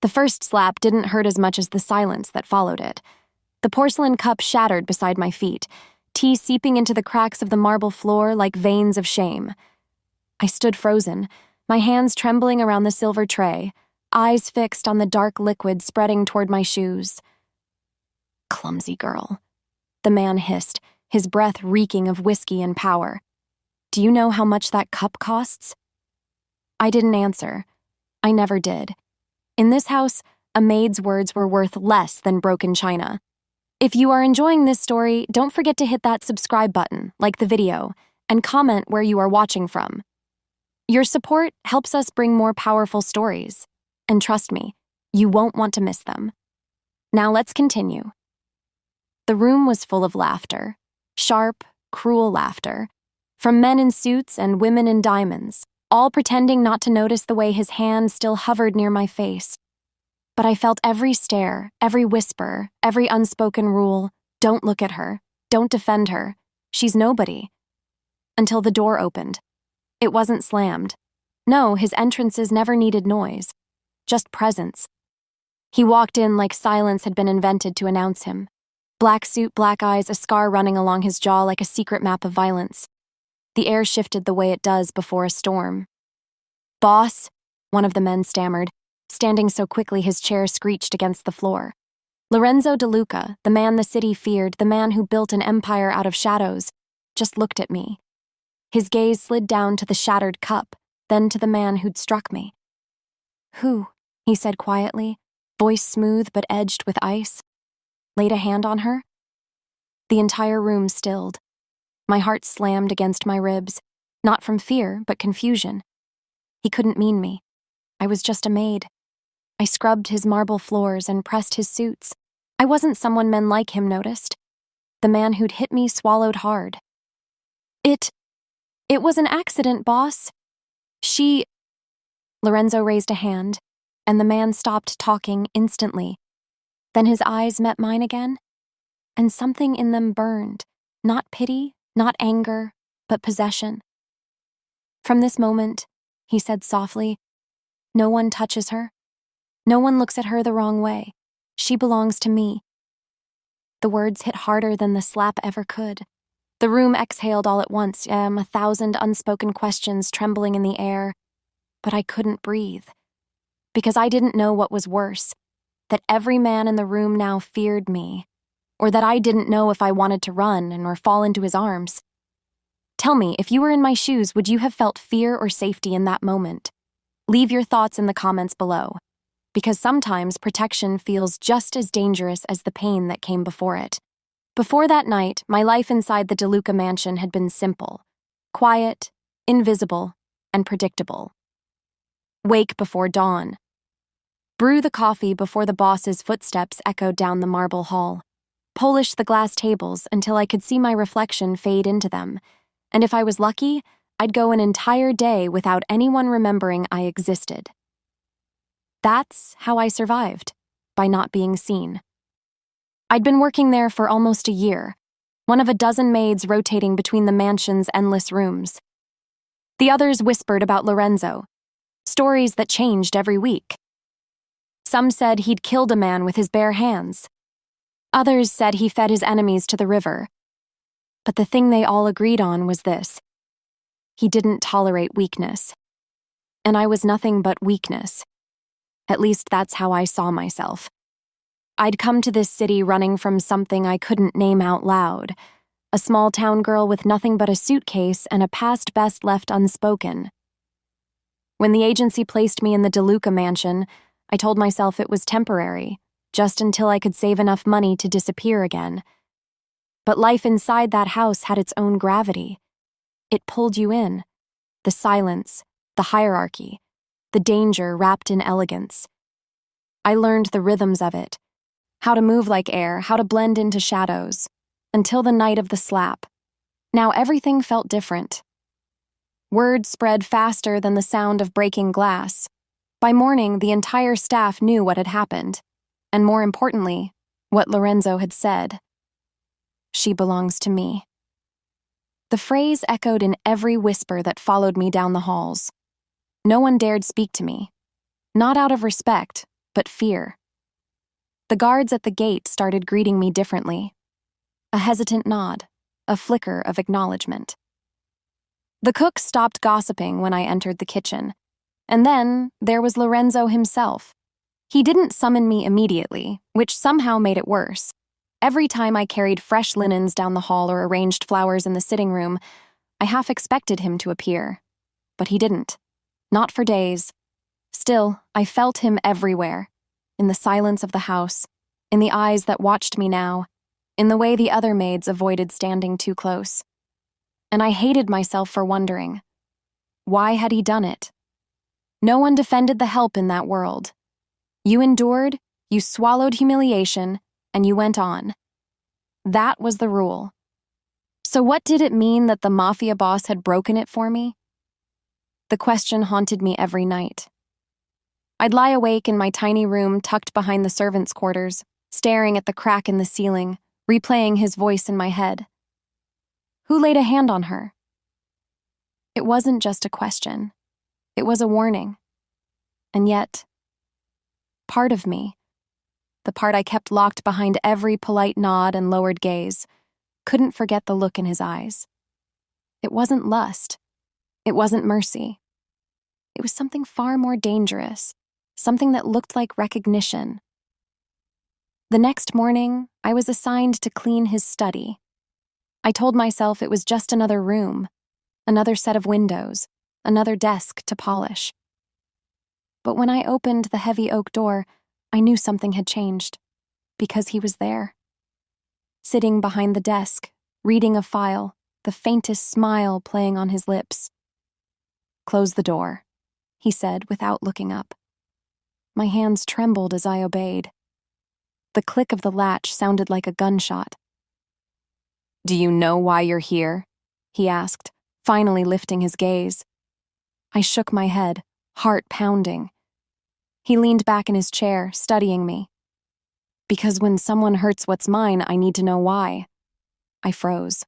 The first slap didn't hurt as much as the silence that followed it. The porcelain cup shattered beside my feet, tea seeping into the cracks of the marble floor like veins of shame. I stood frozen, my hands trembling around the silver tray, eyes fixed on the dark liquid spreading toward my shoes. "Clumsy girl," the man hissed, his breath reeking of whiskey and power. "Do you know how much that cup costs?" I didn't answer. I never did. In this house, a maid's words were worth less than broken china. If you are enjoying this story, don't forget to hit that subscribe button, like the video, and comment where you are watching from. Your support helps us bring more powerful stories, and trust me, you won't want to miss them. Now let's continue. The room was full of laughter, sharp, cruel laughter, from men in suits and women in diamonds, all pretending not to notice the way his hand still hovered near my face. But I felt every stare, every whisper, every unspoken rule. Don't look at her. Don't defend her. She's nobody. Until the door opened. It wasn't slammed. No, his entrances never needed noise. Just presence. He walked in like silence had been invented to announce him. Black suit, black eyes, a scar running along his jaw like a secret map of violence. The air shifted the way it does before a storm. "Boss," one of the men stammered, standing so quickly his chair screeched against the floor. Lorenzo De Luca, the man the city feared, the man who built an empire out of shadows, just looked at me. His gaze slid down to the shattered cup, then to the man who'd struck me. "Who?" he said quietly, voice smooth but edged with ice. "Laid a hand on her?" The entire room stilled. My heart slammed against my ribs, not from fear, but confusion. He couldn't mean me. I was just a maid. I scrubbed his marble floors and pressed his suits. I wasn't someone men like him noticed. The man who'd hit me swallowed hard. It was an accident, boss. Lorenzo raised a hand, and the man stopped talking instantly. Then his eyes met mine again, and something in them burned, not pity, not anger, but possession. "From this moment," he said softly, "no one touches her. No one looks at her the wrong way. She belongs to me." The words hit harder than the slap ever could. The room exhaled all at once, 1,000 unspoken questions trembling in the air. But I couldn't breathe. Because I didn't know what was worse, that every man in the room now feared me, or that I didn't know if I wanted to run or fall into his arms. Tell me, if you were in my shoes, would you have felt fear or safety in that moment? Leave your thoughts in the comments below, because sometimes protection feels just as dangerous as the pain that came before it. Before that night, my life inside the De Luca mansion had been simple, quiet, invisible, and predictable. Wake before dawn. Brew the coffee before the boss's footsteps echoed down the marble hall. Polish the glass tables until I could see my reflection fade into them, and if I was lucky, I'd go an entire day without anyone remembering I existed. That's how I survived, by not being seen. I'd been working there for almost a year, one of a dozen maids rotating between the mansion's endless rooms. The others whispered about Lorenzo, stories that changed every week. Some said he'd killed a man with his bare hands. Others said he fed his enemies to the river. But the thing they all agreed on was this: he didn't tolerate weakness. And I was nothing but weakness. At least that's how I saw myself. I'd come to this city running from something I couldn't name out loud, a small town girl with nothing but a suitcase and a past best left unspoken. When the agency placed me in the De Luca mansion, I told myself it was temporary, just until I could save enough money to disappear again. But life inside that house had its own gravity. It pulled you in. The silence, the hierarchy, the danger wrapped in elegance. I learned the rhythms of it, how to move like air, how to blend into shadows, until the night of the slap. Now everything felt different. Word spread faster than the sound of breaking glass. By morning, the entire staff knew what had happened, and more importantly, what Lorenzo had said. "She belongs to me." The phrase echoed in every whisper that followed me down the halls. No one dared speak to me. Not out of respect, but fear. The guards at the gate started greeting me differently. A hesitant nod, a flicker of acknowledgement. The cook stopped gossiping when I entered the kitchen, and then there was Lorenzo himself. He didn't summon me immediately, which somehow made it worse. Every time I carried fresh linens down the hall or arranged flowers in the sitting room, I half expected him to appear. But he didn't. Not for days. Still, I felt him everywhere. In the silence of the house, in the eyes that watched me now, in the way the other maids avoided standing too close. And I hated myself for wondering. Why had he done it? No one defended the help in that world. You endured, you swallowed humiliation, and you went on. That was the rule. So what did it mean that the Mafia boss had broken it for me? The question haunted me every night. I'd lie awake in my tiny room tucked behind the servants' quarters, staring at the crack in the ceiling, replaying his voice in my head. Who laid a hand on her? It wasn't just a question. It was a warning. And yet, part of me, the part I kept locked behind every polite nod and lowered gaze, couldn't forget the look in his eyes. It wasn't lust. It wasn't mercy. It was something far more dangerous, something that looked like recognition. The next morning, I was assigned to clean his study. I told myself it was just another room, another set of windows, another desk to polish. But when I opened the heavy oak door, I knew something had changed, because he was there. Sitting behind the desk, reading a file, the faintest smile playing on his lips. "Close the door," he said without looking up. My hands trembled as I obeyed. The click of the latch sounded like a gunshot. "Do you know why you're here?" he asked, finally lifting his gaze. I shook my head, heart pounding. He leaned back in his chair, studying me. "Because when someone hurts what's mine, I need to know why." I froze.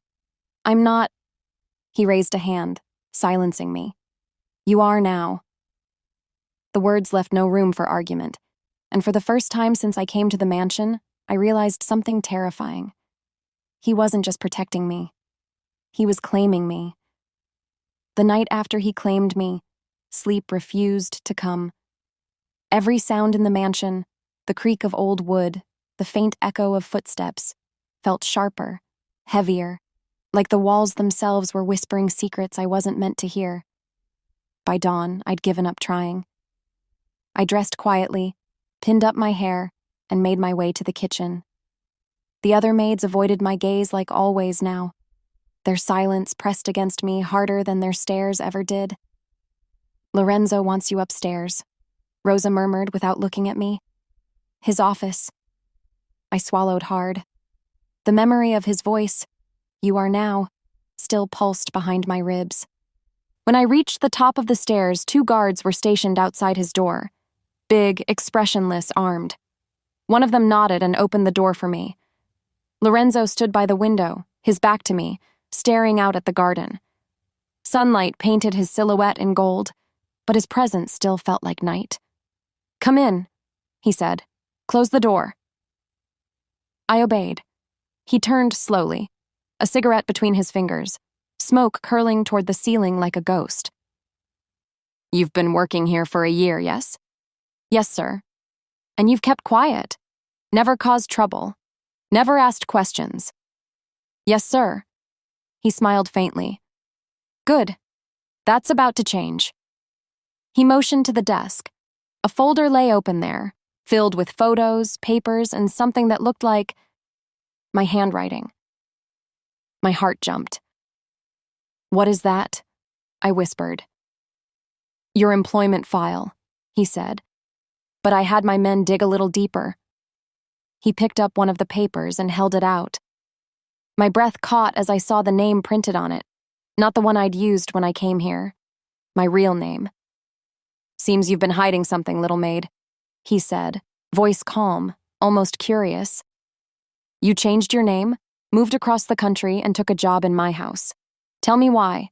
"I'm not—" He raised a hand, silencing me. "You are now." The words left no room for argument, and for the first time since I came to the mansion, I realized something terrifying. He wasn't just protecting me. He was claiming me. The night after he claimed me, sleep refused to come. Every sound in the mansion, the creak of old wood, the faint echo of footsteps, felt sharper, heavier, like the walls themselves were whispering secrets I wasn't meant to hear. By dawn, I'd given up trying. I dressed quietly, pinned up my hair, and made my way to the kitchen. The other maids avoided my gaze like always now. Their silence pressed against me harder than their stares ever did. "Lorenzo wants you upstairs," Rosa murmured without looking at me. "His office." I swallowed hard. The memory of his voice, "You are now," still pulsed behind my ribs. When I reached the top of the stairs, 2 guards were stationed outside his door. Big, expressionless, armed. One of them nodded and opened the door for me. Lorenzo stood by the window, his back to me, staring out at the garden. Sunlight painted his silhouette in gold, but his presence still felt like night. "Come in," he said. "Close the door." I obeyed. He turned slowly, a cigarette between his fingers, smoke curling toward the ceiling like a ghost. "You've been working here for a year, yes?" "Yes, sir." "And you've kept quiet. Never caused trouble. Never asked questions." "Yes, sir." He smiled faintly. "Good. That's about to change." He motioned to the desk. A folder lay open there, filled with photos, papers, and something that looked like my handwriting. My heart jumped. "What is that?" I whispered. "Your employment file," he said. But I had my men dig a little deeper. He picked up one of the papers and held it out. My breath caught as I saw the name printed on it, not the one I'd used when I came here. My real name. "Seems you've been hiding something, little maid," he said, voice calm, almost curious. "You changed your name, moved across the country, and took a job in my house. Tell me why."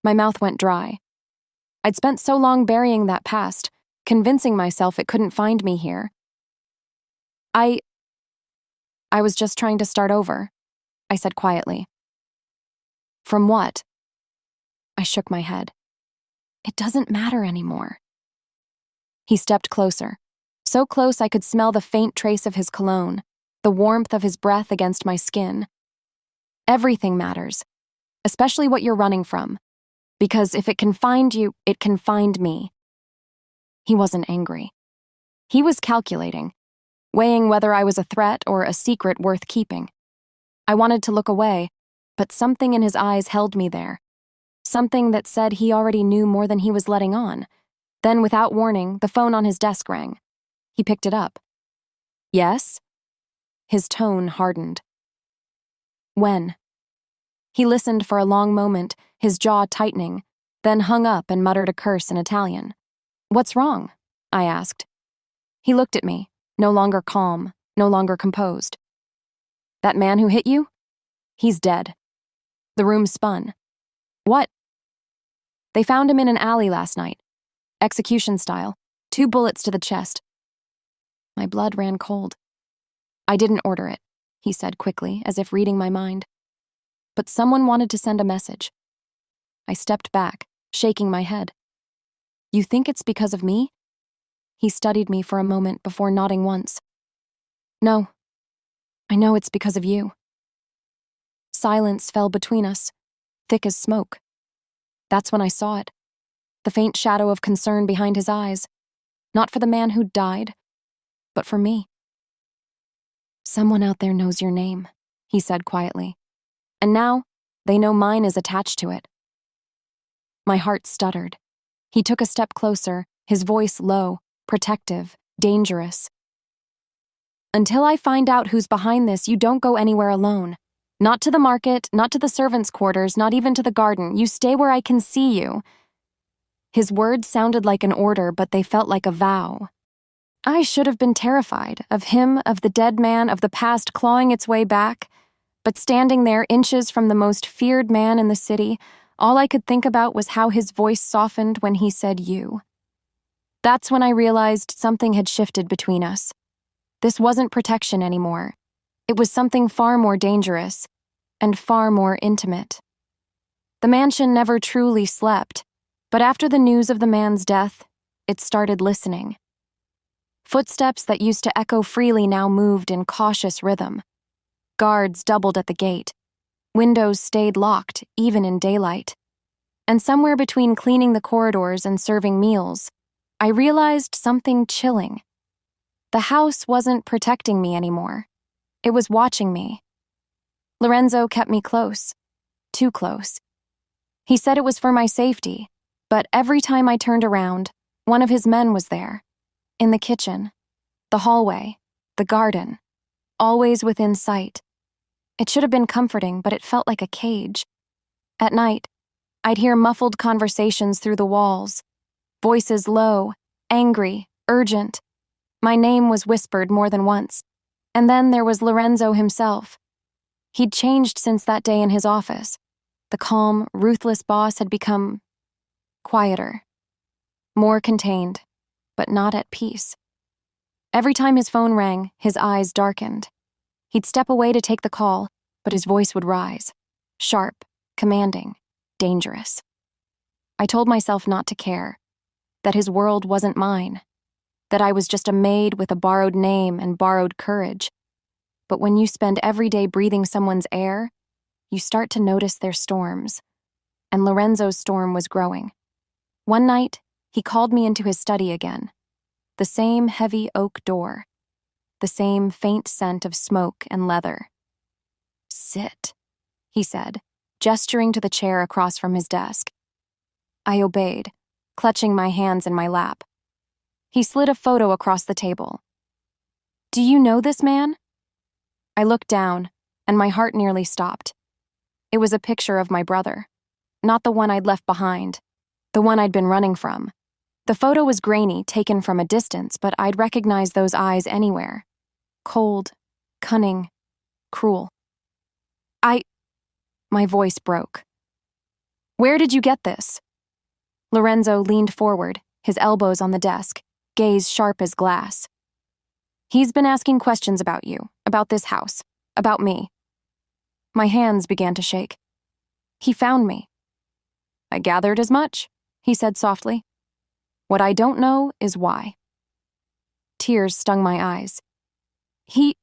My mouth went dry. I'd spent so long burying that past, convincing myself it couldn't find me here. I was just trying to start over, I said quietly. From what? I shook my head. It doesn't matter anymore. He stepped closer, so close I could smell the faint trace of his cologne, the warmth of his breath against my skin. Everything matters, especially what you're running from, because if it can find you, it can find me. He wasn't angry. He was calculating, weighing whether I was a threat or a secret worth keeping. I wanted to look away, but something in his eyes held me there. Something that said he already knew more than he was letting on. Then, without warning, the phone on his desk rang. He picked it up. Yes? His tone hardened. When? He listened for a long moment, his jaw tightening, then hung up and muttered a curse in Italian. What's wrong? I asked. He looked at me, no longer calm, no longer composed. That man who hit you? He's dead. The room spun. What? They found him in an alley last night. Execution style. 2 bullets to the chest. My blood ran cold. I didn't order it, he said quickly, as if reading my mind. But someone wanted to send a message. I stepped back, shaking my head. You think it's because of me? He studied me for a moment before nodding once. No. I know it's because of you. Silence fell between us, thick as smoke. That's when I saw it. The faint shadow of concern behind his eyes. Not for the man who'd died, but for me. Someone out there knows your name, he said quietly. And now, they know mine is attached to it. My heart stuttered. He took a step closer, his voice low, protective, dangerous. Until I find out who's behind this, you don't go anywhere alone. Not to the market, not to the servants' quarters, not even to the garden. You stay where I can see you. His words sounded like an order, but they felt like a vow. I should have been terrified of him, of the dead man, of the past clawing its way back. But standing there, inches from the most feared man in the city, all I could think about was how his voice softened when he said you. That's when I realized something had shifted between us. This wasn't protection anymore. It was something far more dangerous, and far more intimate. The mansion never truly slept, but after the news of the man's death, it started listening. Footsteps that used to echo freely now moved in cautious rhythm. Guards doubled at the gate. Windows stayed locked, even in daylight. And somewhere between cleaning the corridors and serving meals, I realized something chilling. The house wasn't protecting me anymore. It was watching me. Lorenzo kept me close. Too close. He said it was for my safety, but every time I turned around, one of his men was there. In the kitchen, the hallway, the garden, always within sight. It should have been comforting, but it felt like a cage. At night, I'd hear muffled conversations through the walls. Voices low, angry, urgent. My name was whispered more than once. And then there was Lorenzo himself. He'd changed since that day in his office. The calm, ruthless boss had become quieter, more contained, but not at peace. Every time his phone rang, his eyes darkened. He'd step away to take the call, but his voice would rise, sharp, commanding, dangerous. I told myself not to care, that his world wasn't mine, that I was just a maid with a borrowed name and borrowed courage. But when you spend every day breathing someone's air, you start to notice their storms. And Lorenzo's storm was growing. One night, he called me into his study again. The same heavy oak door. The same faint scent of smoke and leather. Sit, he said, gesturing to the chair across from his desk. I obeyed, clutching my hands in my lap. He slid a photo across the table. Do you know this man? I looked down, and my heart nearly stopped. It was a picture of my brother. Not the one I'd left behind, the one I'd been running from. The photo was grainy, taken from a distance, but I'd recognize those eyes anywhere. Cold, cunning, cruel. My voice broke. Where did you get this? Lorenzo leaned forward, his elbows on the desk, gaze sharp as glass. He's been asking questions about you, about this house, about me. My hands began to shake. He found me. I gathered as much, he said softly. What I don't know is why. Tears stung my eyes. He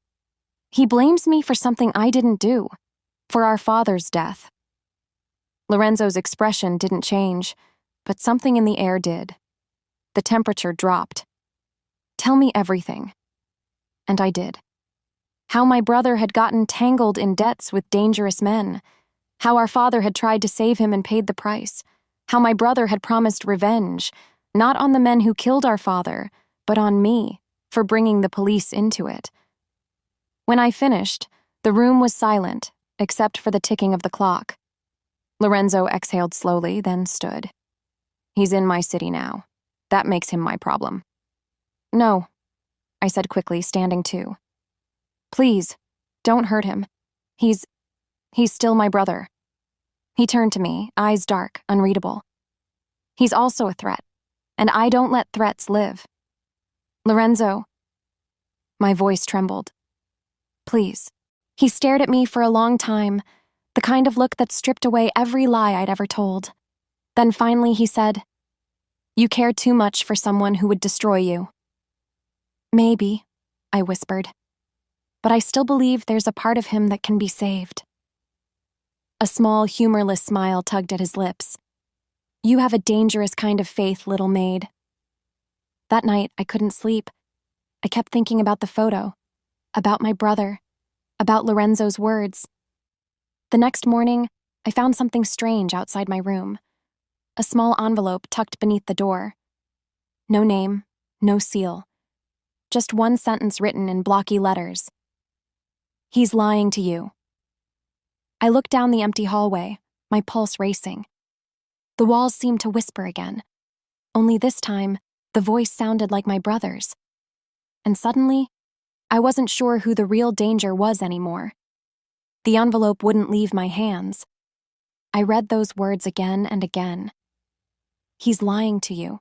blames me for something I didn't do, for our father's death. Lorenzo's expression didn't change, but something in the air did. The temperature dropped. Tell me everything. And I did. How my brother had gotten tangled in debts with dangerous men. How our father had tried to save him and paid the price. How my brother had promised revenge, not on the men who killed our father, but on me, for bringing the police into it. When I finished, the room was silent, except for the ticking of the clock. Lorenzo exhaled slowly, then stood. He's in my city now. That makes him my problem. No, I said quickly, standing too. Please, don't hurt him. He's still my brother. He turned to me, eyes dark, unreadable. He's also a threat, and I don't let threats live. Lorenzo. My voice trembled. Please. He stared at me for a long time, the kind of look that stripped away every lie I'd ever told. Then finally he said, You care too much for someone who would destroy you. Maybe, I whispered. But I still believe there's a part of him that can be saved. A small, humorless smile tugged at his lips. You have a dangerous kind of faith, little maid. That night, I couldn't sleep. I kept thinking about the photo, about my brother, about Lorenzo's words. The next morning, I found something strange outside my room. A small envelope tucked beneath the door. No name, no seal. Just one sentence written in blocky letters. He's lying to you. I looked down the empty hallway, my pulse racing. The walls seemed to whisper again, only this time, the voice sounded like my brother's. And suddenly, I wasn't sure who the real danger was anymore. The envelope wouldn't leave my hands. I read those words again and again. He's lying to you.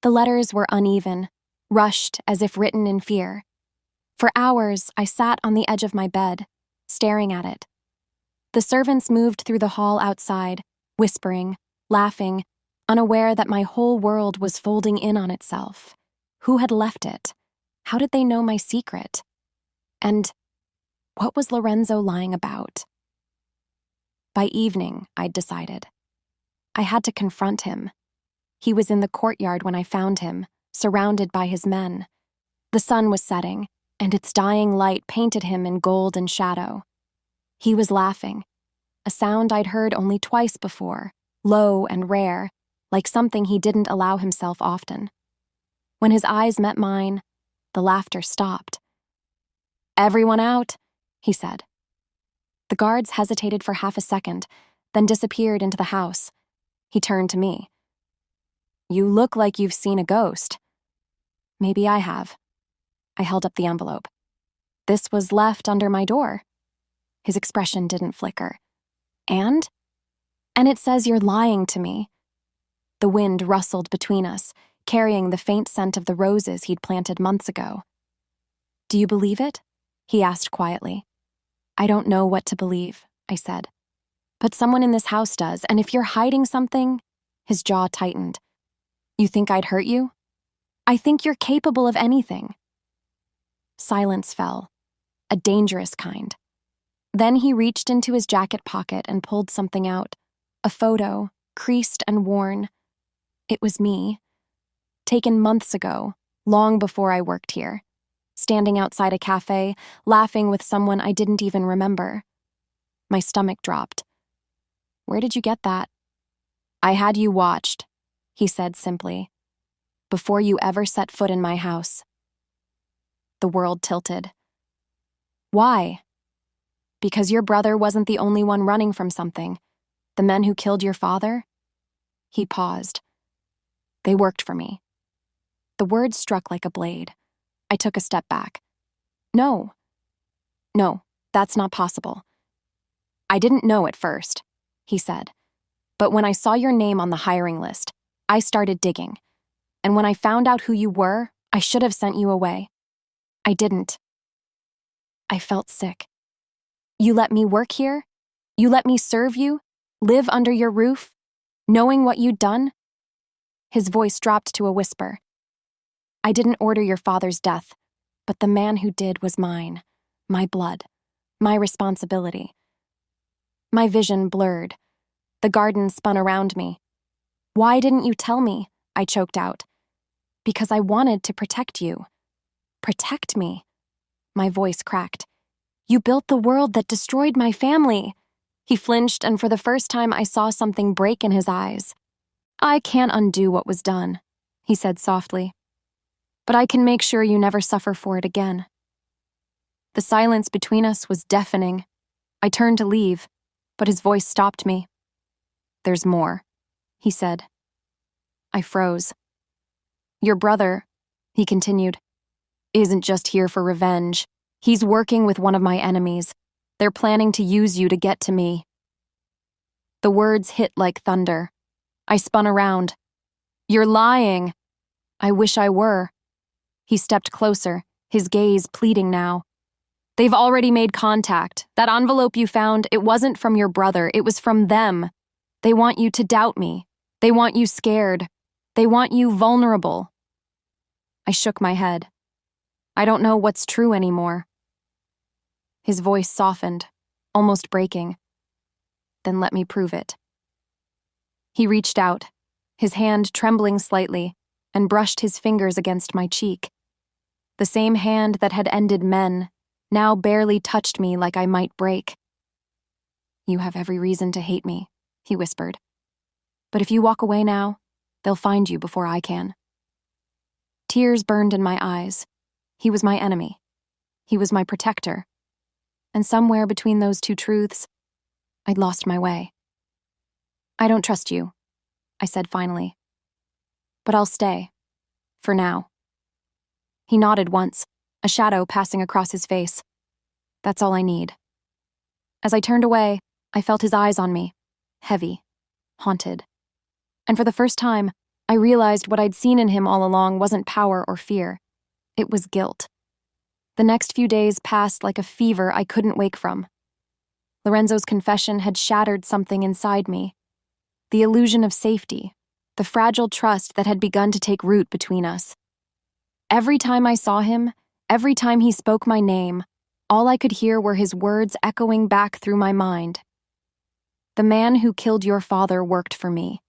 The letters were uneven, rushed as if written in fear. For hours, I sat on the edge of my bed, staring at it. The servants moved through the hall outside, whispering, laughing, unaware that my whole world was folding in on itself. Who had left it? How did they know my secret? And what was Lorenzo lying about? By evening, I'd decided. I had to confront him. He was in the courtyard when I found him, surrounded by his men. The sun was setting, and its dying light painted him in gold and shadow. He was laughing, a sound I'd heard only twice before, low and rare, like something he didn't allow himself often. When his eyes met mine, the laughter stopped. Everyone out, he said. The guards hesitated for half a second, then disappeared into the house. He turned to me. You look like you've seen a ghost. Maybe I have. I held up the envelope. This was left under my door. His expression didn't flicker. And it says you're lying to me. The wind rustled between us, carrying the faint scent of the roses he'd planted months ago. Do you believe it? He asked quietly. I don't know what to believe, I said. But someone in this house does, and if you're hiding something... His jaw tightened. You think I'd hurt you? I think you're capable of anything. Silence fell, a dangerous kind. Then he reached into his jacket pocket and pulled something out, a photo, creased and worn. It was me, taken months ago, long before I worked here, standing outside a cafe, laughing with someone I didn't even remember. My stomach dropped. Where did you get that? I had you watched, he said simply, before you ever set foot in my house. The world tilted. Why? Because your brother wasn't the only one running from something. The men who killed your father? He paused. They worked for me. The words struck like a blade. I took a step back. No, that's not possible. I didn't know at first, he said. But when I saw your name on the hiring list, I started digging. And when I found out who you were, I should have sent you away. I didn't. I felt sick. You let me work here? You let me serve you? Live under your roof? Knowing what you'd done? His voice dropped to a whisper. I didn't order your father's death, but the man who did was mine, my blood, my responsibility. My vision blurred. The garden spun around me. Why didn't you tell me? I choked out. Because I wanted to protect you. Protect me. My voice cracked. You built the world that destroyed my family. He flinched, and for the first time I saw something break in his eyes. I can't undo what was done, he said softly. But I can make sure you never suffer for it again. The silence between us was deafening. I turned to leave, but his voice stopped me. There's more, he said. I froze. Your brother, he continued, isn't just here for revenge. He's working with one of my enemies. They're planning to use you to get to me. The words hit like thunder. I spun around. You're lying. I wish I were. He stepped closer, his gaze pleading now. They've already made contact. That envelope you found, it wasn't from your brother, it was from them. They want you to doubt me. They want you scared. They want you vulnerable. I shook my head. I don't know what's true anymore. His voice softened, almost breaking. Then let me prove it. He reached out, his hand trembling slightly, and brushed his fingers against my cheek. The same hand that had ended men now barely touched me like I might break. You have every reason to hate me, he whispered. But if you walk away now, they'll find you before I can. Tears burned in my eyes. He was my enemy. He was my protector. And somewhere between those two truths, I'd lost my way. I don't trust you, I said finally. But I'll stay. For now. He nodded once, a shadow passing across his face. That's all I need. As I turned away, I felt his eyes on me, heavy, haunted. And for the first time, I realized what I'd seen in him all along wasn't power or fear. It was guilt. The next few days passed like a fever I couldn't wake from. Lorenzo's confession had shattered something inside me. The illusion of safety, the fragile trust that had begun to take root between us. Every time I saw him, every time he spoke my name, all I could hear were his words echoing back through my mind. The man who killed your father worked for me.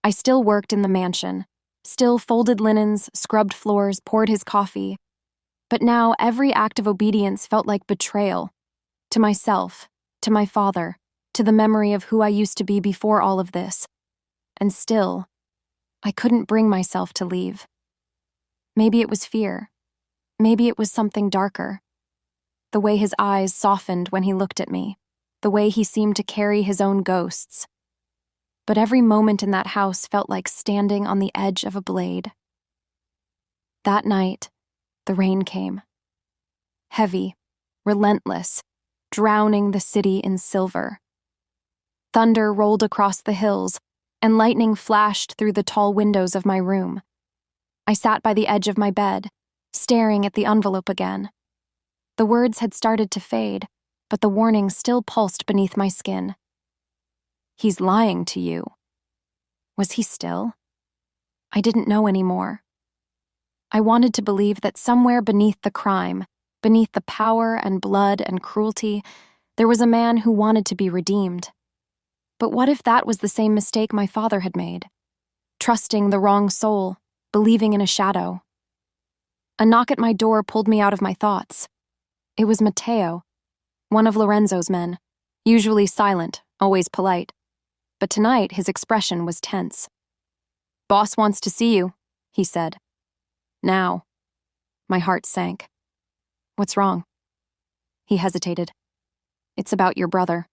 I still worked in the mansion, still folded linens, scrubbed floors, poured his coffee. But now every act of obedience felt like betrayal. To myself, to my father, to the memory of who I used to be before all of this. And still, I couldn't bring myself to leave. Maybe it was fear. Maybe it was something darker. The way his eyes softened when he looked at me. The way he seemed to carry his own ghosts. But every moment in that house felt like standing on the edge of a blade. That night, the rain came. Heavy, relentless, drowning the city in silver. Thunder rolled across the hills, and lightning flashed through the tall windows of my room. I sat by the edge of my bed, staring at the envelope again. The words had started to fade, but the warning still pulsed beneath my skin. He's lying to you. Was he still? I didn't know anymore. I wanted to believe that somewhere beneath the crime, beneath the power and blood and cruelty, there was a man who wanted to be redeemed. But what if that was the same mistake my father had made? Trusting the wrong soul, believing in a shadow. A knock at my door pulled me out of my thoughts. It was Matteo, one of Lorenzo's men, usually silent, always polite. But tonight his expression was tense. "Boss wants to see you," he said. Now. My heart sank. "What's wrong?" He hesitated. "It's about your brother."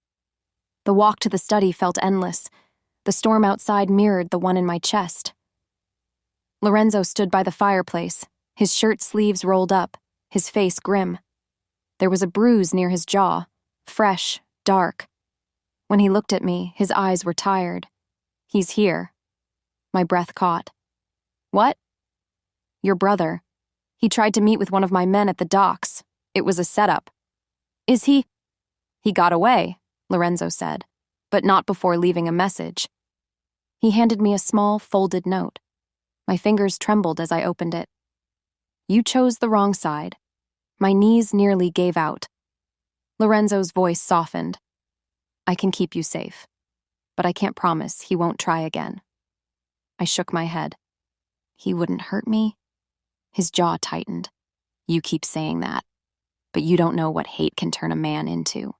The walk to the study felt endless. The storm outside mirrored the one in my chest. Lorenzo stood by the fireplace, his shirt sleeves rolled up, his face grim. There was a bruise near his jaw, fresh, dark. When he looked at me, his eyes were tired. "He's here." My breath caught. "What?" Your brother. He tried to meet with one of my men at the docks. It was a setup. Is he? He got away, Lorenzo said, but not before leaving a message. He handed me a small, folded note. My fingers trembled as I opened it. You chose the wrong side. My knees nearly gave out. Lorenzo's voice softened. I can keep you safe, but I can't promise he won't try again. I shook my head. He wouldn't hurt me? His jaw tightened. You keep saying that, but you don't know what hate can turn a man into.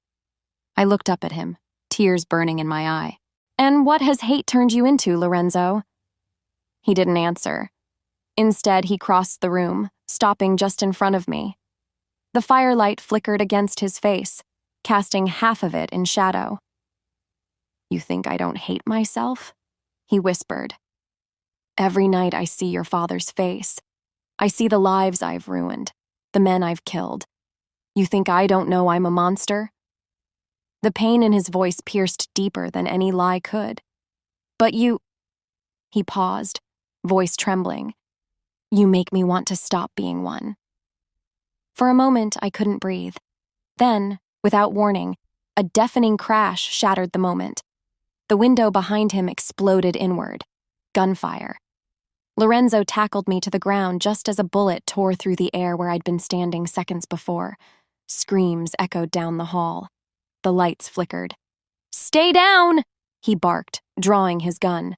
I looked up at him, tears burning in my eye. And what has hate turned you into, Lorenzo? He didn't answer. Instead, he crossed the room, stopping just in front of me. The firelight flickered against his face, casting half of it in shadow. You think I don't hate myself? He whispered. Every night I see your father's face. I see the lives I've ruined, the men I've killed. You think I don't know I'm a monster? The pain in his voice pierced deeper than any lie could. But you... He paused, voice trembling. You make me want to stop being one. For a moment, I couldn't breathe. Then, without warning, a deafening crash shattered the moment. The window behind him exploded inward. Gunfire. Lorenzo tackled me to the ground just as a bullet tore through the air where I'd been standing seconds before. Screams echoed down the hall. The lights flickered. Stay down! He barked, drawing his gun.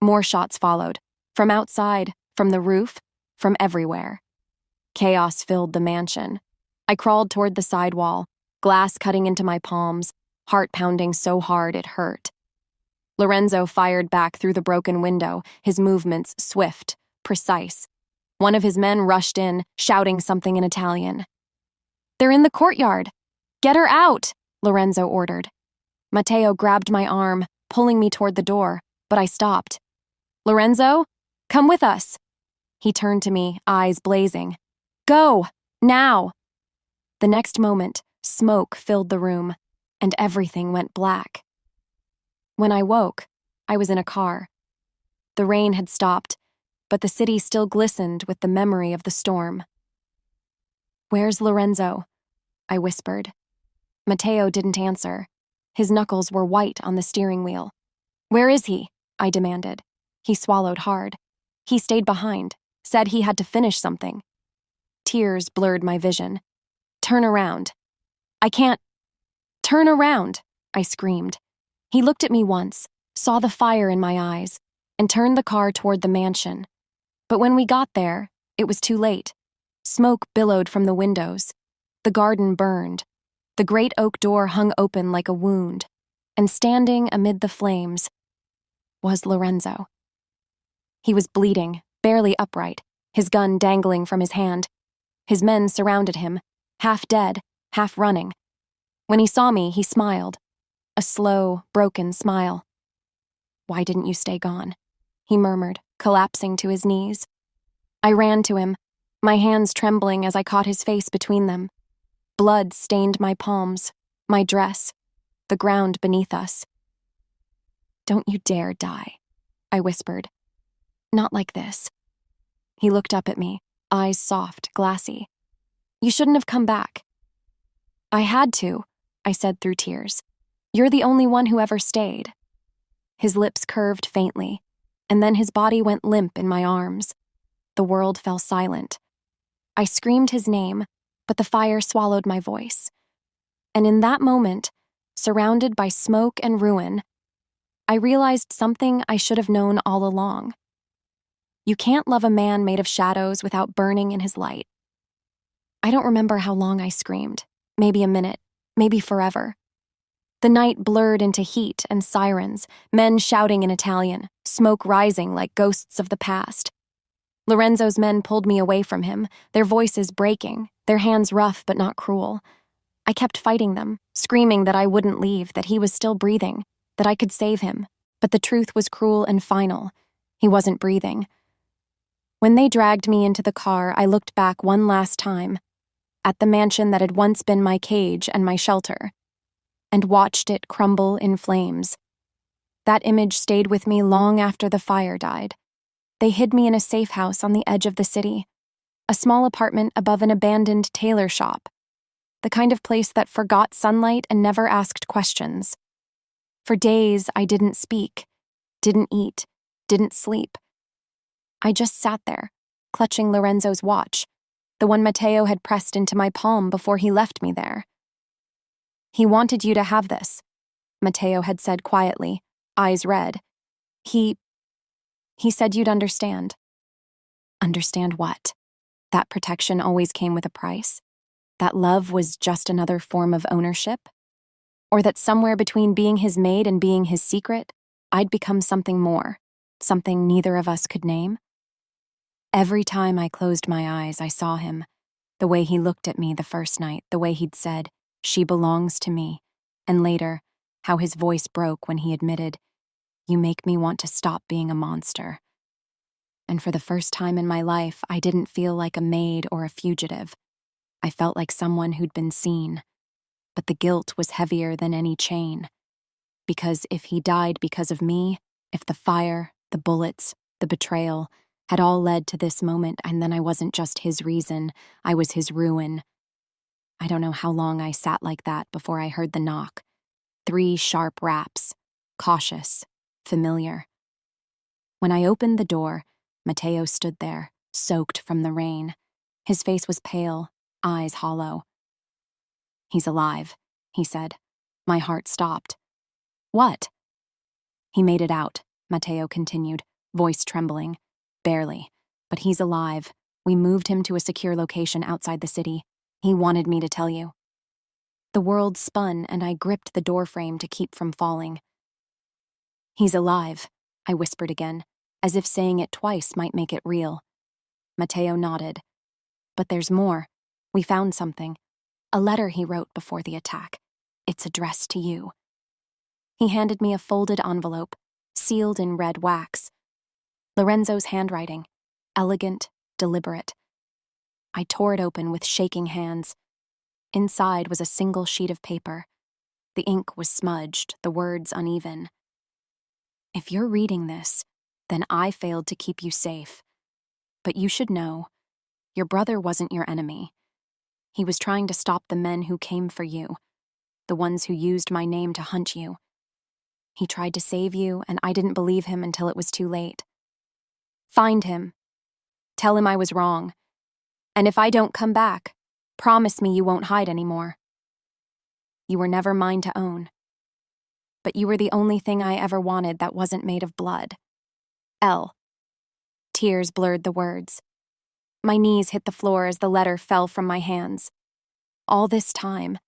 More shots followed. From outside, from the roof, from everywhere. Chaos filled the mansion. I crawled toward the side wall, glass cutting into my palms, heart pounding so hard it hurt. Lorenzo fired back through the broken window, his movements swift, precise. One of his men rushed in, shouting something in Italian. They're in the courtyard. Get her out, Lorenzo ordered. Matteo grabbed my arm, pulling me toward the door, but I stopped. Lorenzo, come with us. He turned to me, eyes blazing. Go, now. The next moment, smoke filled the room, and everything went black. When I woke, I was in a car. The rain had stopped, but the city still glistened with the memory of the storm. Where's Lorenzo? I whispered. Matteo didn't answer. His knuckles were white on the steering wheel. Where is he? I demanded. He swallowed hard. He stayed behind, said he had to finish something. Tears blurred my vision. Turn around. I can't. Turn around, I screamed. He looked at me once, saw the fire in my eyes, and turned the car toward the mansion. But when we got there, it was too late. Smoke billowed from the windows. The garden burned. The great oak door hung open like a wound, and standing amid the flames was Lorenzo. He was bleeding, barely upright, his gun dangling from his hand. His men surrounded him, half dead, half running. When he saw me, he smiled. A slow, broken smile. Why didn't you stay gone? He murmured, collapsing to his knees. I ran to him, my hands trembling as I caught his face between them. Blood stained my palms, my dress, the ground beneath us. Don't you dare die, I whispered. Not like this. He looked up at me, eyes soft, glassy. You shouldn't have come back. I had to, I said through tears. You're the only one who ever stayed. His lips curved faintly, and then his body went limp in my arms. The world fell silent. I screamed his name, but the fire swallowed my voice. And in that moment, surrounded by smoke and ruin, I realized something I should have known all along. You can't love a man made of shadows without burning in his light. I don't remember how long I screamed. Maybe a minute, maybe forever. The night blurred into heat and sirens, men shouting in Italian, smoke rising like ghosts of the past. Lorenzo's men pulled me away from him, their voices breaking, their hands rough but not cruel. I kept fighting them, screaming that I wouldn't leave, that he was still breathing, that I could save him. But the truth was cruel and final. He wasn't breathing. When they dragged me into the car, I looked back one last time, at the mansion that had once been my cage and my shelter, and watched it crumble in flames. That image stayed with me long after the fire died. They hid me in a safe house on the edge of the city, a small apartment above an abandoned tailor shop, the kind of place that forgot sunlight and never asked questions. For days, I didn't speak, didn't eat, didn't sleep. I just sat there, clutching Lorenzo's watch, the one Matteo had pressed into my palm before he left me there. "He wanted you to have this," Matteo had said quietly, eyes red. He said you'd understand." Understand what? That protection always came with a price? That love was just another form of ownership? Or that somewhere between being his maid and being his secret, I'd become something more, something neither of us could name? Every time I closed my eyes, I saw him, the way he looked at me the first night, the way he'd said, "She belongs to me," and later, how his voice broke when he admitted, "You make me want to stop being a monster." And for the first time in my life, I didn't feel like a maid or a fugitive. I felt like someone who'd been seen. But the guilt was heavier than any chain. Because if he died because of me, if the fire, the bullets, the betrayal had all led to this moment, and then I wasn't just his reason, I was his ruin. I don't know how long I sat like that before I heard the knock. 3 sharp raps, cautious, familiar. When I opened the door, Matteo stood there, soaked from the rain. His face was pale, eyes hollow. "He's alive," he said. My heart stopped. "What?" "He made it out," Matteo continued, voice trembling. "Barely, but he's alive. We moved him to a secure location outside the city. He wanted me to tell you." The world spun and I gripped the doorframe to keep from falling. "He's alive," I whispered again, as if saying it twice might make it real. Matteo nodded. "But there's more. We found something. A letter he wrote before the attack. It's addressed to you." He handed me a folded envelope, sealed in red wax. Lorenzo's handwriting, elegant, deliberate. I tore it open with shaking hands. Inside was a single sheet of paper. The ink was smudged, the words uneven. "If you're reading this, then I failed to keep you safe. But you should know, your brother wasn't your enemy. He was trying to stop the men who came for you, the ones who used my name to hunt you. He tried to save you, and I didn't believe him until it was too late. Find him. Tell him I was wrong. And if I don't come back, promise me you won't hide anymore. You were never mine to own. But you were the only thing I ever wanted that wasn't made of blood. L." Tears blurred the words. My knees hit the floor as the letter fell from my hands. All this time,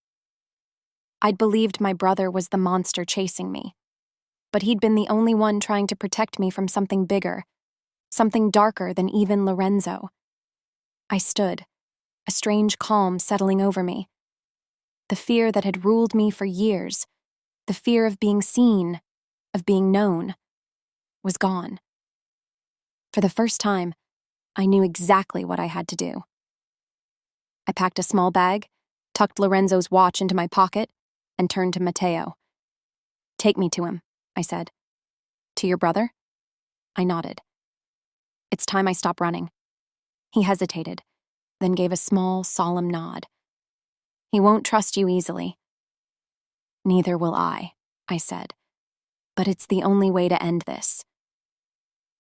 I'd believed my brother was the monster chasing me. But he'd been the only one trying to protect me from something bigger, something darker than even Lorenzo. I stood, a strange calm settling over me. The fear that had ruled me for years, the fear of being seen, of being known, was gone. For the first time, I knew exactly what I had to do. I packed a small bag, tucked Lorenzo's watch into my pocket, and turned to Matteo. "Take me to him," I said. "To your brother?" I nodded. "It's time I stop running." He hesitated, then gave a small, solemn nod. "He won't trust you easily." "Neither will I," said. "But it's the only way to end this."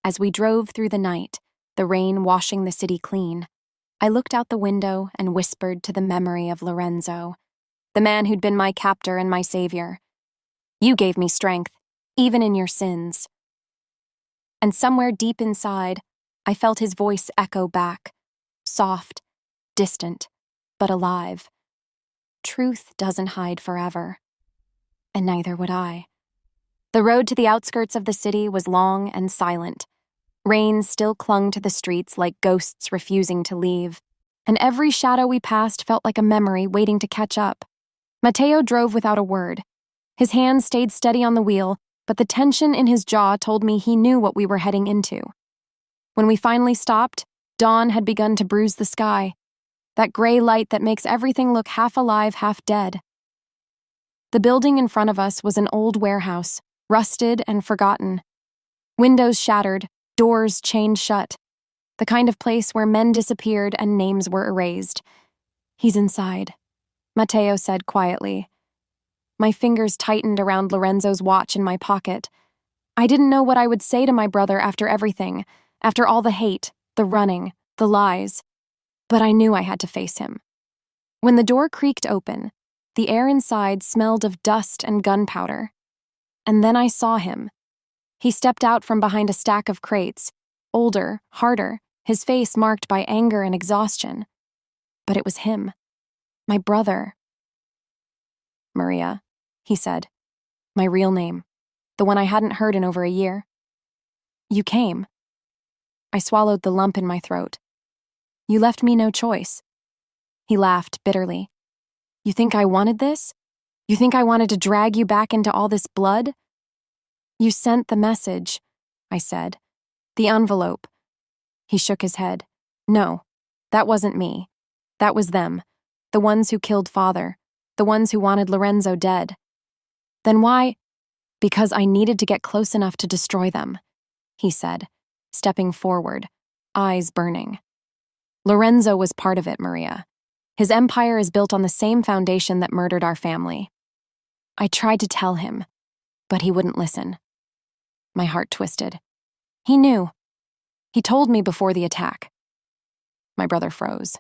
As we drove through the night, the rain washing the city clean, I looked out the window and whispered to the memory of Lorenzo, the man who'd been my captor and my savior. "You gave me strength, even in your sins." And somewhere deep inside, I felt his voice echo back, soft, distant, but alive. Truth doesn't hide forever. And neither would I. The road to the outskirts of the city was long and silent. Rain still clung to the streets like ghosts refusing to leave, and every shadow we passed felt like a memory waiting to catch up. Matteo drove without a word. His hands stayed steady on the wheel, but the tension in his jaw told me he knew what we were heading into. When we finally stopped, dawn had begun to bruise the sky, that gray light that makes everything look half alive, half dead. The building in front of us was an old warehouse, rusted and forgotten. Windows shattered, Doors chained shut, the kind of place where men disappeared and names were erased. "He's inside," Matteo said quietly. My fingers tightened around Lorenzo's watch in my pocket. I didn't know what I would say to my brother after everything, after all the hate, the running, the lies. But I knew I had to face him. When the door creaked open, the air inside smelled of dust and gunpowder. And then I saw him. He stepped out from behind a stack of crates, older, harder, his face marked by anger and exhaustion. But it was him. My brother. "Maria," he said. My real name, the one I hadn't heard in over a year. "You came." I swallowed the lump in my throat. "You left me no choice." He laughed bitterly. "You think I wanted this? You think I wanted to drag you back into all this blood?" "You sent the message," I said. "The envelope." He shook his head. "No, that wasn't me. That was them, the ones who killed father, the ones who wanted Lorenzo dead." "Then why?" "Because I needed to get close enough to destroy them," he said, stepping forward, eyes burning. "Lorenzo was part of it, Maria. His empire is built on the same foundation that murdered our family." I tried to tell him, but he wouldn't listen. My heart twisted. He knew. He told me before the attack. My brother froze.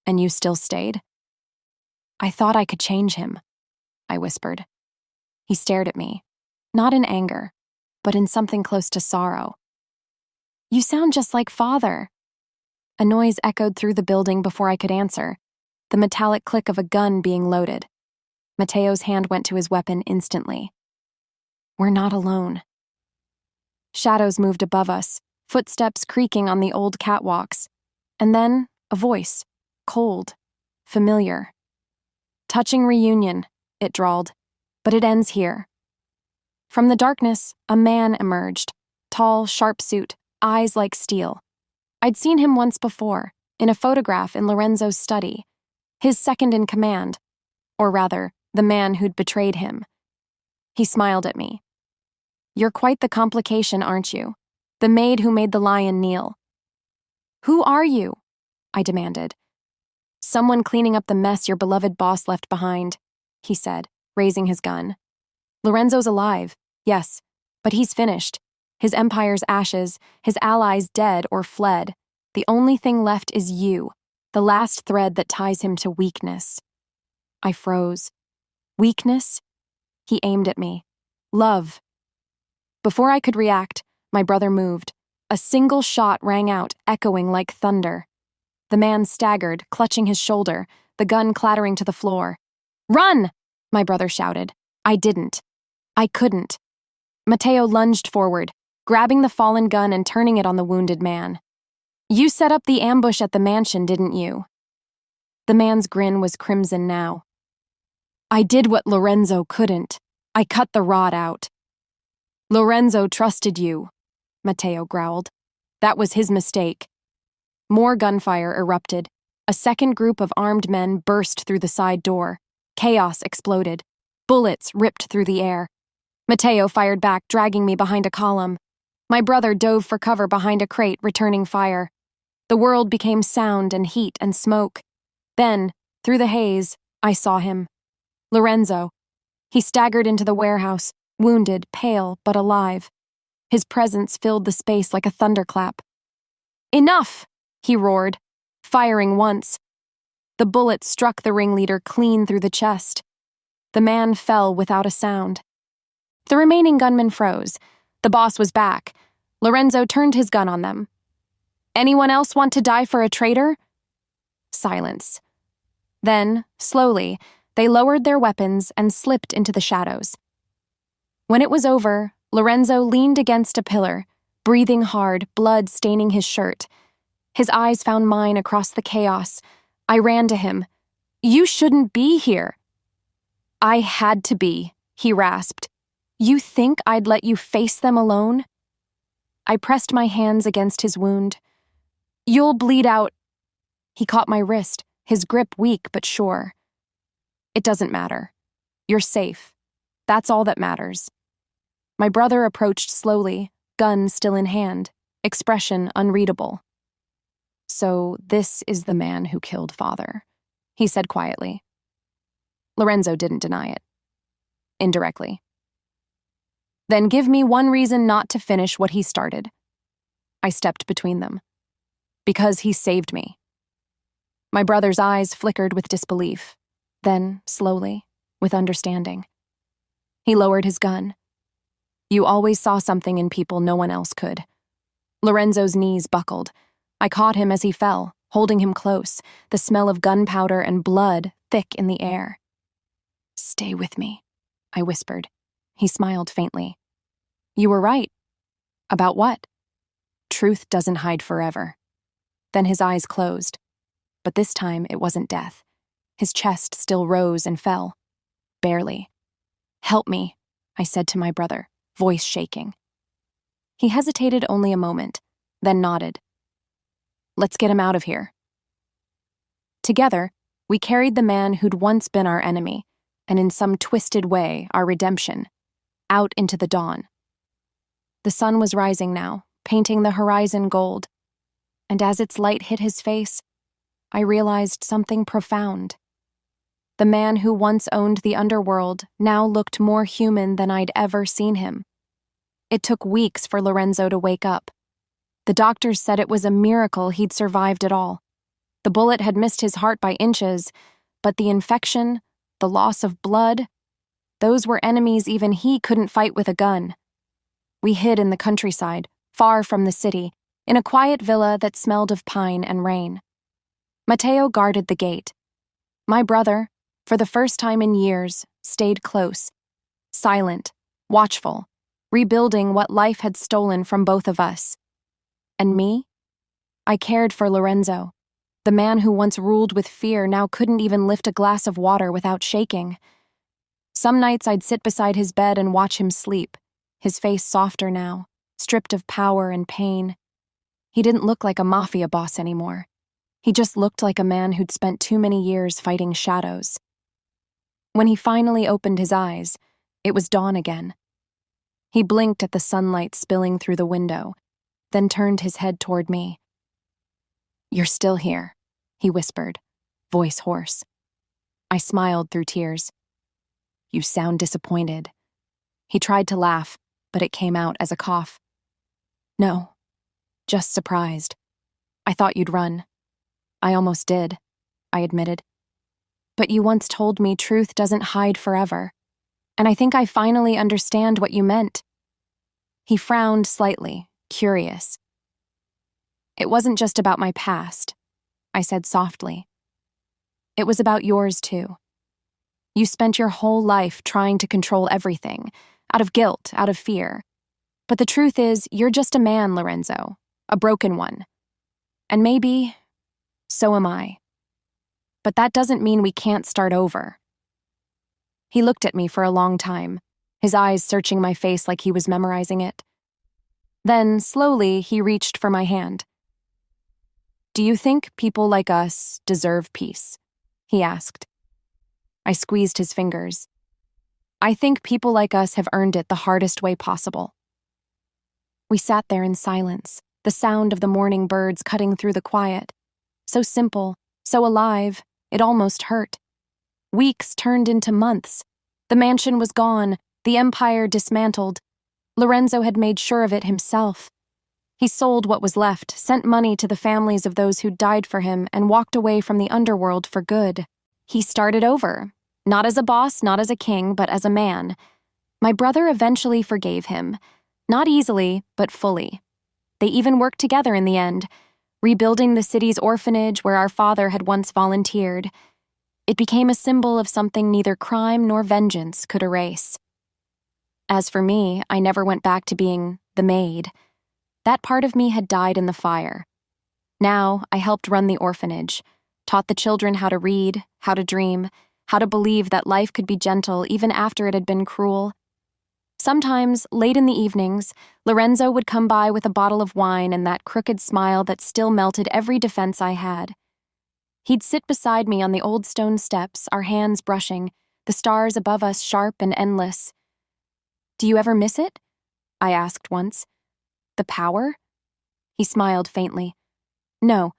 "And you still stayed?" "I thought I could change him," I whispered. He stared at me, not in anger, but in something close to sorrow. "You sound just like father." A noise echoed through the building before I could answer, the metallic click of a gun being loaded. Matteo's hand went to his weapon instantly. "We're not alone." Shadows moved above us, footsteps creaking on the old catwalks, and then a voice, cold, familiar. "Touching reunion," it drawled, "but it ends here." From the darkness, a man emerged, tall, sharp suit, eyes like steel. I'd seen him once before, in a photograph in Lorenzo's study, his second in command, or rather, the man who'd betrayed him. He smiled at me. "You're quite the complication, aren't you? The maid who made the lion kneel." "Who are you?" I demanded. "Someone cleaning up the mess your beloved boss left behind," he said, raising his gun. "Lorenzo's alive, yes, but he's finished. His empire's ashes, his allies dead or fled. The only thing left is you, the last thread that ties him to weakness." I froze. "Weakness?" He aimed at me. "Love." Before I could react, my brother moved. A single shot rang out, echoing like thunder. The man staggered, clutching his shoulder, the gun clattering to the floor. "Run!" my brother shouted. I didn't. I couldn't. Matteo lunged forward, grabbing the fallen gun and turning it on the wounded man. "You set up the ambush at the mansion, didn't you?" The man's grin was crimson now. "I did what Lorenzo couldn't. I cut the rod out." "Lorenzo trusted you," Matteo growled. "That was his mistake." More gunfire erupted. A second group of armed men burst through the side door. Chaos exploded. Bullets ripped through the air. Matteo fired back, dragging me behind a column. My brother dove for cover behind a crate, returning fire. The world became sound and heat and smoke. Then, through the haze, I saw him. Lorenzo. He staggered into the warehouse, wounded, pale, but alive. His presence filled the space like a thunderclap. "Enough!" he roared, firing once. The bullet struck the ringleader clean through the chest. The man fell without a sound. The remaining gunmen froze. The boss was back. Lorenzo turned his gun on them. "Anyone else want to die for a traitor?" Silence. Then, slowly, they lowered their weapons and slipped into the shadows. When it was over, Lorenzo leaned against a pillar, breathing hard, blood staining his shirt. His eyes found mine across the chaos. I ran to him. "You shouldn't be here." "I had to be," he rasped. "You think I'd let you face them alone?" I pressed my hands against his wound. "You'll bleed out." He caught my wrist, his grip weak but sure. "It doesn't matter. You're safe. That's all that matters." My brother approached slowly, gun still in hand, expression unreadable. "So this is the man who killed father," he said quietly. Lorenzo didn't deny it. Indirectly. "Then give me one reason not to finish what he started." I stepped between them. "Because he saved me." My brother's eyes flickered with disbelief, then, slowly, with understanding. He lowered his gun. "You always saw something in people no one else could." Lorenzo's knees buckled. I caught him as he fell, holding him close, the smell of gunpowder and blood thick in the air. "Stay with me," I whispered. He smiled faintly. "You were right." "About what?" "Truth doesn't hide forever." Then his eyes closed. But this time it wasn't death. His chest still rose and fell. Barely. "Help me," I said to my brother, voice shaking. He hesitated only a moment, then nodded. "Let's get him out of here." Together, we carried the man who'd once been our enemy, and in some twisted way, our redemption, out into the dawn. The sun was rising now, painting the horizon gold, and as its light hit his face, I realized something profound. The man who once owned the underworld now looked more human than I'd ever seen him. It took weeks for Lorenzo to wake up. The doctors said it was a miracle he'd survived it all. The bullet had missed his heart by inches, but the infection, the loss of blood, those were enemies even he couldn't fight with a gun. We hid in the countryside, far from the city, in a quiet villa that smelled of pine and rain. Matteo guarded the gate. My brother, for the first time in years, stayed close, silent, watchful, rebuilding what life had stolen from both of us. And me? I cared for Lorenzo. The man who once ruled with fear now couldn't even lift a glass of water without shaking. Some nights I'd sit beside his bed and watch him sleep, his face softer now, stripped of power and pain. He didn't look like a Mafia boss anymore. He just looked like a man who'd spent too many years fighting shadows. When he finally opened his eyes, it was dawn again. He blinked at the sunlight spilling through the window, then turned his head toward me. "You're still here," he whispered, voice hoarse. I smiled through tears. "You sound disappointed." He tried to laugh, but it came out as a cough. "No, just surprised. I thought you'd run." "I almost did," I admitted. "But you once told me truth doesn't hide forever, and I think I finally understand what you meant." He frowned slightly, curious. "It wasn't just about my past," I said softly. "It was about yours too. You spent your whole life trying to control everything, out of guilt, out of fear. But the truth is, you're just a man, Lorenzo, a broken one. And maybe, so am I. But that doesn't mean we can't start over." He looked at me for a long time, his eyes searching my face like he was memorizing it. Then, slowly, he reached for my hand. "Do you think people like us deserve peace?" he asked. I squeezed his fingers. "I think people like us have earned it the hardest way possible." We sat there in silence, the sound of the morning birds cutting through the quiet. So simple, so alive, it almost hurt. Weeks turned into months. The mansion was gone, the empire dismantled. Lorenzo had made sure of it himself. He sold what was left, sent money to the families of those who'd died for him, and walked away from the underworld for good. He started over, not as a boss, not as a king, but as a man. My brother eventually forgave him, not easily, but fully. They even worked together in the end, rebuilding the city's orphanage where our father had once volunteered. It became a symbol of something neither crime nor vengeance could erase. As for me, I never went back to being the maid. That part of me had died in the fire. Now, I helped run the orphanage, taught the children how to read, how to dream, how to believe that life could be gentle even after it had been cruel. Sometimes, late in the evenings, Lorenzo would come by with a bottle of wine and that crooked smile that still melted every defense I had. He'd sit beside me on the old stone steps, our hands brushing, the stars above us sharp and endless. "Do you ever miss it?" I asked once. "The power?" He smiled faintly. No,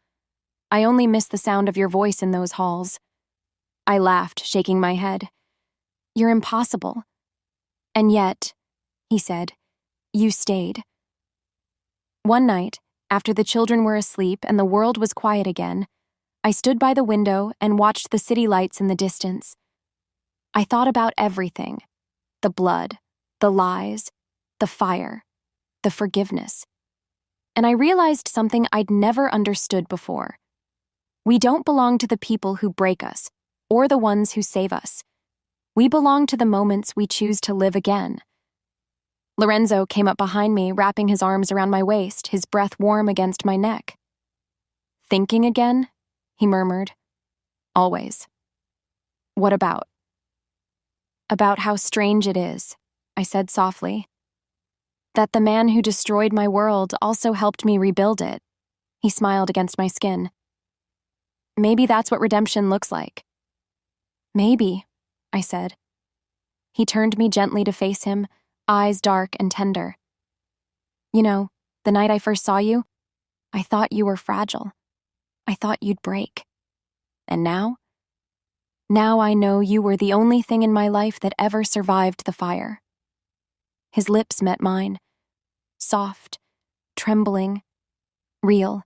I only miss the sound of your voice in those halls. I laughed, shaking my head. You're impossible. And yet, he said, you stayed. One night, after the children were asleep and the world was quiet again, I stood by the window and watched the city lights in the distance. I thought about everything: the blood, the lies, the fire, the forgiveness. And I realized something I'd never understood before. We don't belong to the people who break us, or the ones who save us. We belong to the moments we choose to live again. Lorenzo came up behind me, wrapping his arms around my waist, his breath warm against my neck. Thinking again? He murmured. Always. What about? About how strange it is, I said softly. That the man who destroyed my world also helped me rebuild it. He smiled against my skin. Maybe that's what redemption looks like. Maybe, I said. He turned me gently to face him, eyes dark and tender. You know, the night I first saw you, I thought you were fragile. I thought you'd break. And now? Now I know you were the only thing in my life that ever survived the fire. His lips met mine. Soft, trembling, real.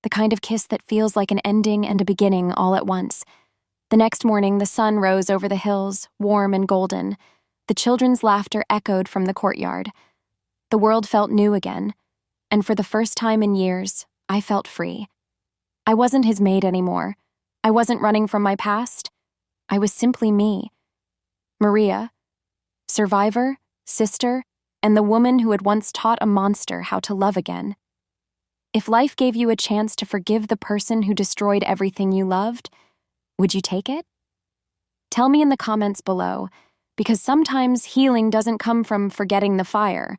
The kind of kiss that feels like an ending and a beginning all at once. The next morning, the sun rose over the hills, warm and golden. The children's laughter echoed from the courtyard. The world felt new again, and for the first time in years, I felt free. I wasn't his maid anymore. I wasn't running from my past. I was simply me. Maria, survivor, sister, and the woman who had once taught a monster how to love again. If life gave you a chance to forgive the person who destroyed everything you loved, would you take it? Tell me in the comments below, because sometimes healing doesn't come from forgetting the fire,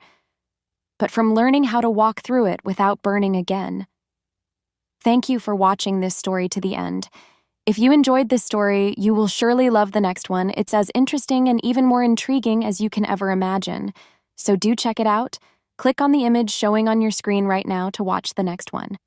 but from learning how to walk through it without burning again. Thank you for watching this story to the end. If you enjoyed this story, you will surely love the next one. It's as interesting and even more intriguing as you can ever imagine. So do check it out. Click on the image showing on your screen right now to watch the next one.